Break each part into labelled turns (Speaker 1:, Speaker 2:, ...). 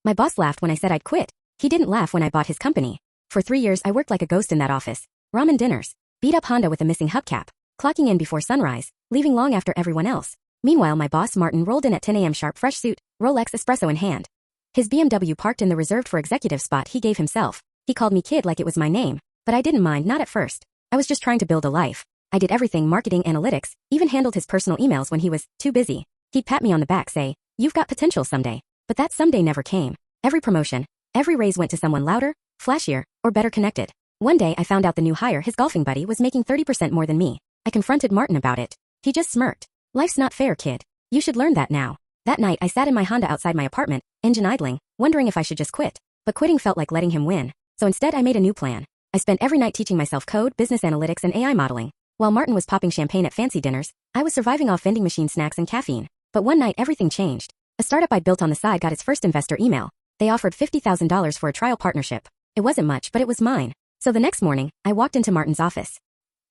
Speaker 1: My boss laughed when I said I'd quit. He didn't laugh when I bought his company. For 3 years I worked like a ghost in that office. Ramen dinners. Beat up Honda with a missing hubcap. Clocking in before sunrise, leaving long after everyone else. Meanwhile my boss Martin rolled in at 10 a.m. sharp, fresh suit, Rolex espresso in hand. His BMW parked in the reserved for executive spot he gave himself. He called me kid like it was my name. But I didn't mind, not at first. I was just trying to build a life. I did everything, marketing, analytics, even handled his personal emails when he was too busy. He'd pat me on the back, say, "You've got potential someday." But that someday never came. Every promotion, every raise went to someone louder, flashier, or better connected. One day I found out the new hire, his golfing buddy, was making 30% more than me. I confronted Martin about it. He just smirked. "Life's not fair, kid. You should learn that now." That night I sat in my Honda outside my apartment, engine idling, wondering if I should just quit. But quitting felt like letting him win. So instead I made a new plan. I spent every night teaching myself code, business analytics, and AI modeling. While Martin was popping champagne at fancy dinners, I was surviving off vending machine snacks and caffeine. But one night everything changed. A startup I'd built on the side got its first investor email. They offered $50,000 for a trial partnership. It wasn't much, but it was mine. So the next morning, I walked into Martin's office.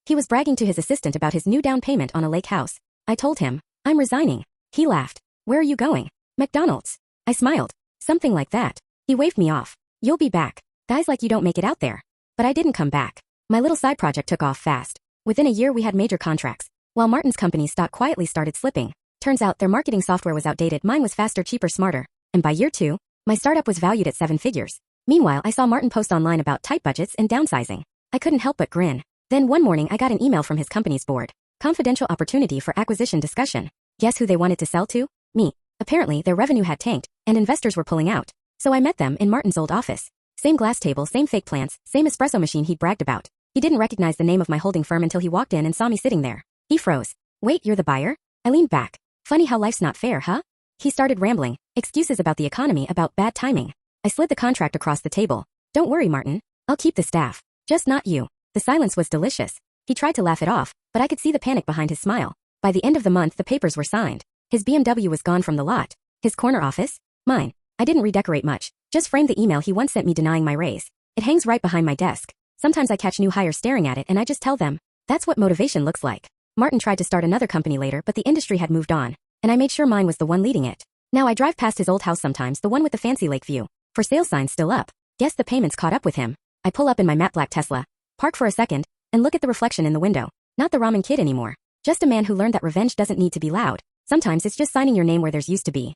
Speaker 1: He was bragging to his assistant about his new down payment on a lake house. I told him, "I'm resigning." He laughed. "Where are you going?" "McDonald's." I smiled. "Something like that." He waved me off. "You'll be back. Guys like you don't make it out there." But I didn't come back. My little side project took off fast. Within a year we had major contracts, while Martin's company's stock quietly started slipping. Turns out their marketing software was outdated, mine was faster, cheaper, smarter. And by year 2, my startup was valued at 7 figures. Meanwhile, I saw Martin post online about tight budgets and downsizing. I couldn't help but grin. Then one morning I got an email from his company's board. Confidential opportunity for acquisition discussion. Guess who they wanted to sell to? Me. Apparently their revenue had tanked, and investors were pulling out. So I met them in Martin's old office. Same glass table, same fake plants, same espresso machine he'd bragged about. He didn't recognize the name of my holding firm until he walked in and saw me sitting there. He froze. "Wait, you're the buyer?" I leaned back. "Funny how life's not fair, huh?" He started rambling, excuses about the economy, about bad timing. I slid the contract across the table. "Don't worry, Martin. I'll keep the staff. Just not you." The silence was delicious. He tried to laugh it off, but I could see the panic behind his smile. By the end of the month the papers were signed. His BMW was gone from the lot. His corner office? Mine. I didn't redecorate much, just framed the email he once sent me denying my raise. It hangs right behind my desk. Sometimes I catch new hires staring at it and I just tell them, that's what motivation looks like. Martin tried to start another company later, but the industry had moved on, and I made sure mine was the one leading it. Now I drive past his old house sometimes, the one with the fancy lake view. For sale sign still up. Guess the payments caught up with him. I pull up in my matte black Tesla, park for a second, and look at the reflection in the window. Not the ramen kid anymore. Just a man who learned that revenge doesn't need to be loud. Sometimes it's just signing your name where there's used to be.